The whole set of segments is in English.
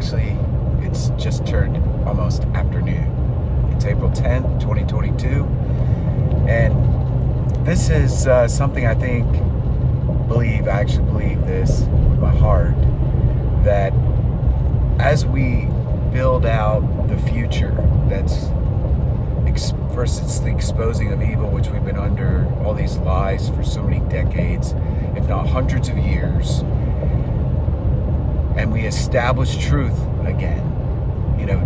actually, it's just turned almost afternoon. It's April 10th, 2022. And this is something I actually believe this with my heart, that as we build out the future, first it's the exposing of evil, which we've been under all these lies for so many decades, if not hundreds of years, and we establish truth again,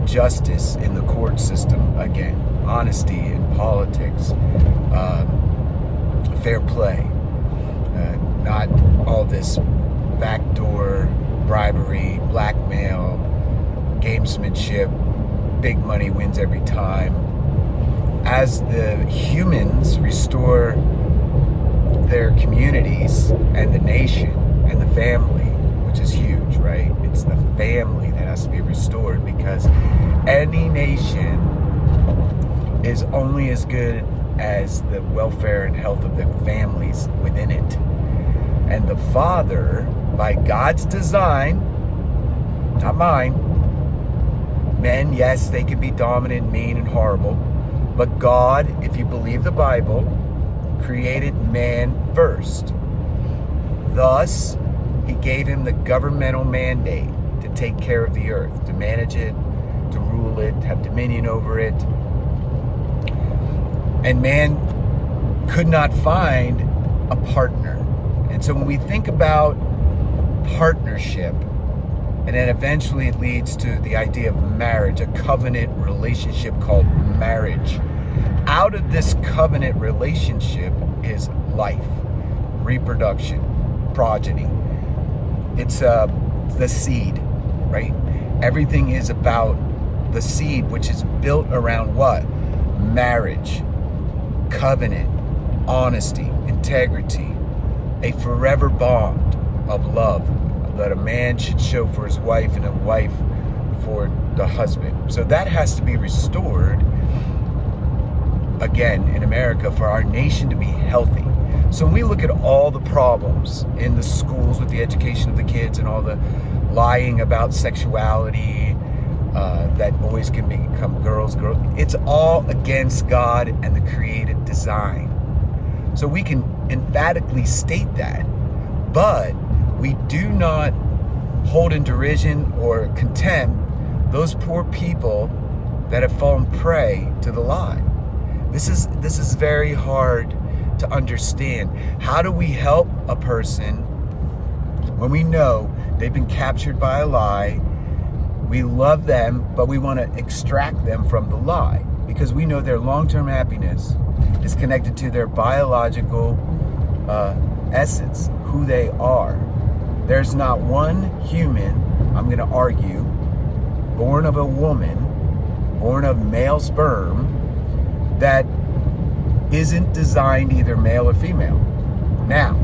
justice in the court system again, honesty in politics, fair play, not all this backdoor bribery, blackmail, gamesmanship, big money wins every time. As the humans restore their communities and the nation and the family, which is huge, right? It's the family that has to be restored, because any nation is only as good as the welfare and health of the families within it. And the Father, by God's design, not mine, men, yes, they can be dominant, mean, and horrible, but God, if you believe the Bible, created man first. Thus, he gave him the governmental mandate to take care of the earth, to manage it, to rule it, to have dominion over it. And man could not find a partner. And so when we think about partnership, and then eventually it leads to the idea of marriage, a covenant relationship called marriage. Out of this covenant relationship is life, reproduction, progeny. It's the seed, right? Everything is about the seed, which is built around what? Marriage, covenant, honesty, integrity, a forever bond of love that a man should show for his wife and a wife for the husband. So that has to be restored again in America for our nation to be healthy. So when we look at all the problems in the schools with the education of the kids and all the lying about sexuality, that boys can become girls, it's all against God and the created design. So we can emphatically state that, but we do not hold in derision or contempt those poor people that have fallen prey to the lie. This is very hard to understand. How do we help a person when we know they've been captured by a lie? We love them, but we want to extract them from the lie, because we know their long-term happiness is connected to their biological essence, who they are. There's not one human, I'm going to argue, born of a woman, born of male sperm, that isn't designed either male or female. Now,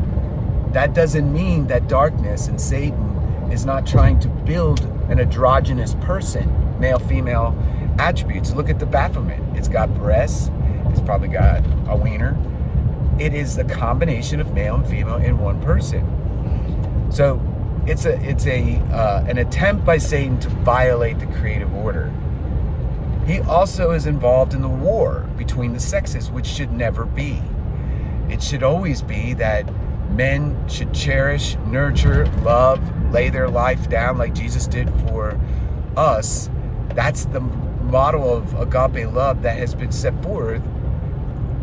that doesn't mean that darkness and Satan is not trying to build an androgynous person, male-female attributes. Look at the Baphomet. It's got breasts. It's probably got a wiener. It is the combination of male and female in one person. So it's an attempt by Satan to violate the creative order. He also is involved in the war between the sexes, which should never be. It should always be that men should cherish, nurture, love, lay their life down like Jesus did for us. That's the model of agape love that has been set forth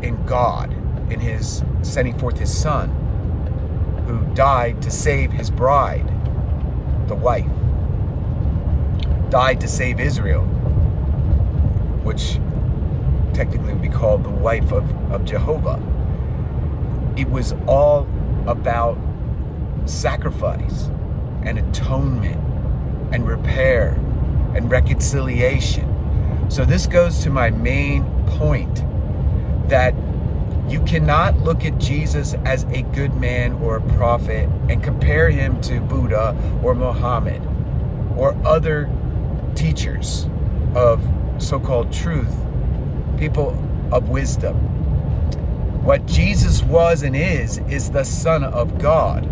in God, in his sending forth his son, who died to save his bride, the wife, died to save Israel, which technically would be called the wife of Jehovah. It was all about sacrifice and atonement and repair and reconciliation. So this goes to my main point, that you cannot look at Jesus as a good man or a prophet and compare him to Buddha or Muhammad or other teachers of so-called truth, people of wisdom. What Jesus was and is the Son of God.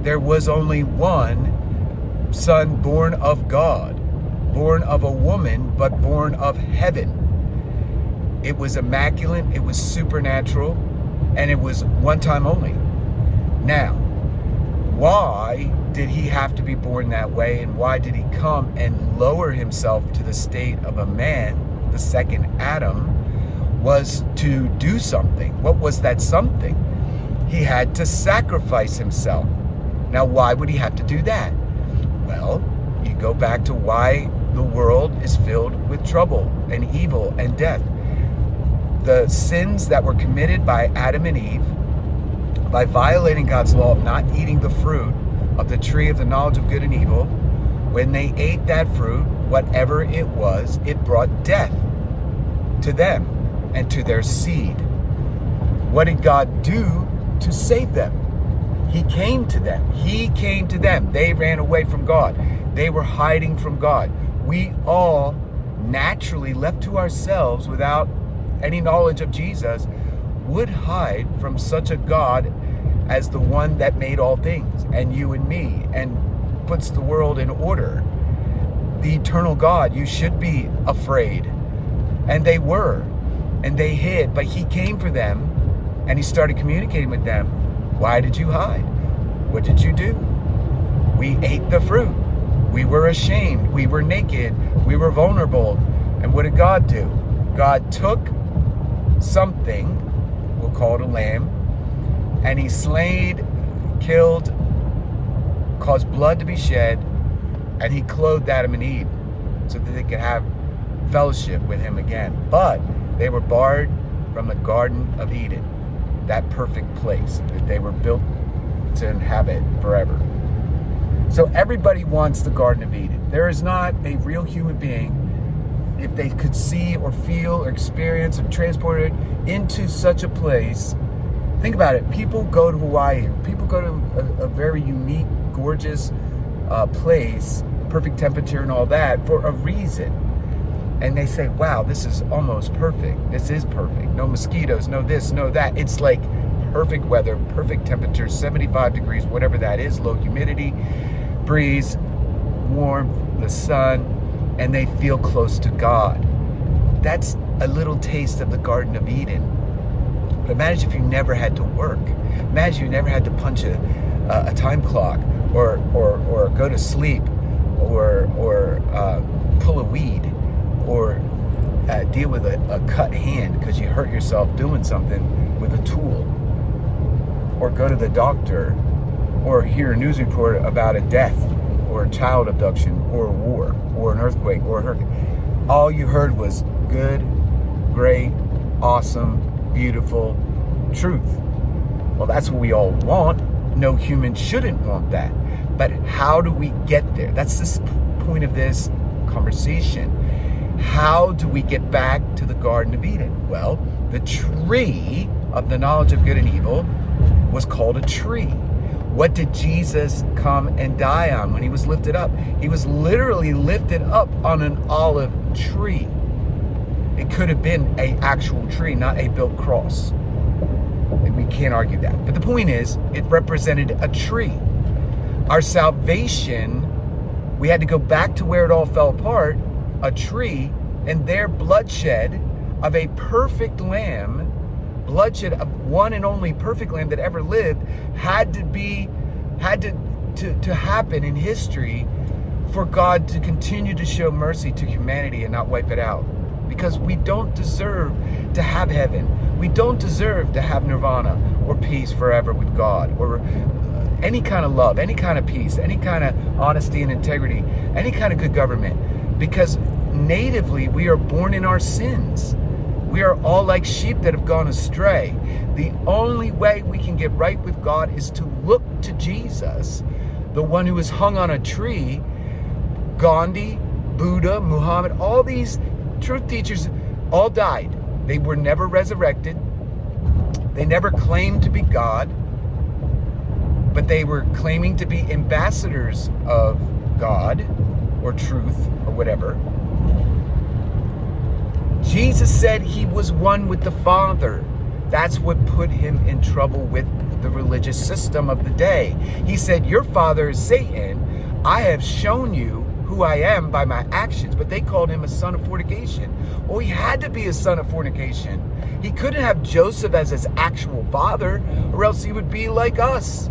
There was only one Son born of God, born of a woman, but born of heaven. It was immaculate, it was supernatural, and it was one time only. Now, why did he have to be born that way, and why did he come and lower himself to the state of a man, the second Adam, was to do something. What was that something? He had to sacrifice himself. Now, why would he have to do that? Well, you go back to why the world is filled with trouble and evil and death. The sins that were committed by Adam and Eve, by violating God's law of not eating the fruit of the tree of the knowledge of good and evil, when they ate that fruit, whatever it was, it brought death to them and to their seed. What did God do to save them? He came to them. He came to them. They ran away from God. They were hiding from God. We all naturally, left to ourselves without any knowledge of Jesus, would hide from such a God as the one that made all things, and you and me, and puts the world in order. The eternal God, you should be afraid. And they were, and they hid, but he came for them, and he started communicating with them. Why did you hide? What did you do? We ate the fruit. We were ashamed. We were naked. We were vulnerable. And what did God do? God took something, we'll call it a lamb, and he slayed, killed, caused blood to be shed, and he clothed Adam and Eve so that they could have fellowship with him again. But they were barred from the Garden of Eden, that perfect place that they were built to inhabit forever. So everybody wants the Garden of Eden. There is not a real human being, if they could see or feel or experience or transport it into such a place. Think about it. People go to Hawaii. People go to a very unique, gorgeous place, perfect temperature and all that, for a reason. And they say, wow, this is almost perfect. This is perfect. No mosquitoes, no this, no that. It's like perfect weather, perfect temperature, 75 degrees, whatever that is, low humidity, breeze, warmth, the sun, and they feel close to God. That's a little taste of the Garden of Eden. But imagine if you never had to work. Imagine you never had to punch a time clock, or go to sleep, or pull a weed, or deal with a cut hand because you hurt yourself doing something with a tool, or go to the doctor, or hear a news report about a death, or a child abduction, or a war, or an earthquake, or a hurricane. All you heard was good, great, awesome, beautiful truth. Well, that's what we all want. No human shouldn't want that. But how do we get there? That's the point of this conversation. How do we get back to the Garden of Eden? Well, the tree of the knowledge of good and evil was called a tree. What did Jesus come and die on when he was lifted up? He was literally lifted up on an olive tree. It could have been an actual tree, not a built cross. And we can't argue that. But the point is, it represented a tree. Our salvation, we had to go back to where it all fell apart, a tree, and their bloodshed of a perfect lamb, bloodshed of one and only perfect lamb that ever lived, had to happen in history for God to continue to show mercy to humanity and not wipe it out. Because we don't deserve to have heaven. We don't deserve to have nirvana or peace forever with God, or any kind of love, any kind of peace, any kind of honesty and integrity, any kind of good government. Because natively we are born in our sins. We are all like sheep that have gone astray. The only way we can get right with God is to look to Jesus, the one who was hung on a tree. Gandhi, Buddha, Muhammad, all these truth teachers all died. They were never resurrected. They never claimed to be God, but they were claiming to be ambassadors of God or truth or whatever. Jesus said he was one with the Father. That's what put him in trouble with the religious system of the day. He said, your father is Satan. I have shown you who I am by my actions, but they called him a son of fornication. Well, he had to be a son of fornication. He couldn't have Joseph as his actual father, or else he would be like us.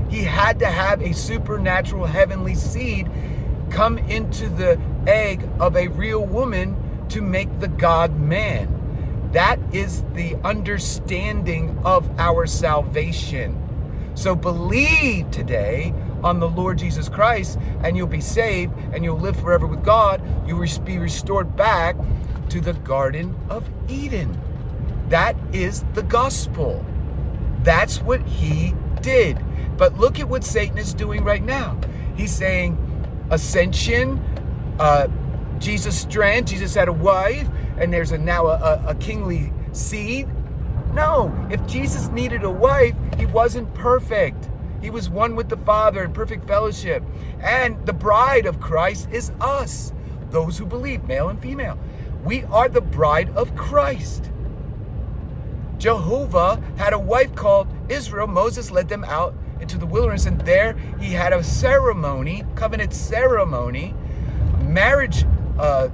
He had to have a supernatural heavenly seed come into the egg of a real woman to make the God man. That is the understanding of our salvation. So believe today on the Lord Jesus Christ, and you'll be saved, and you'll live forever with God. You'll be restored back to the Garden of Eden. That is the gospel. That's what he did. But look at what Satan is doing right now. He's saying ascension, Jesus' strand, Jesus had a wife, and there's now a kingly seed. No, if Jesus needed a wife, he wasn't perfect. He was one with the Father in perfect fellowship. And the bride of Christ is us, those who believe, male and female. We are the bride of Christ. Jehovah had a wife called Israel. Moses led them out into the wilderness, and there he had a ceremony, covenant ceremony, marriage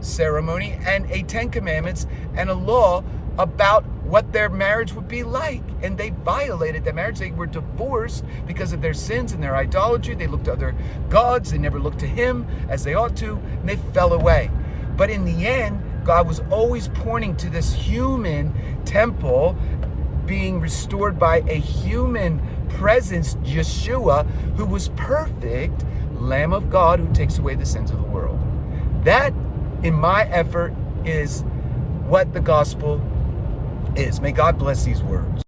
ceremony, and a 10 commandments and a law about what their marriage would be like. And they violated that marriage. They were divorced because of their sins and their idolatry. They looked to other gods. They never looked to him as they ought to, and they fell away. But in the end, God was always pointing to this human temple being restored by a human presence, Yeshua, who was perfect, Lamb of God, who takes away the sins of the world. That, in my effort, is what the gospel is. May God bless these words.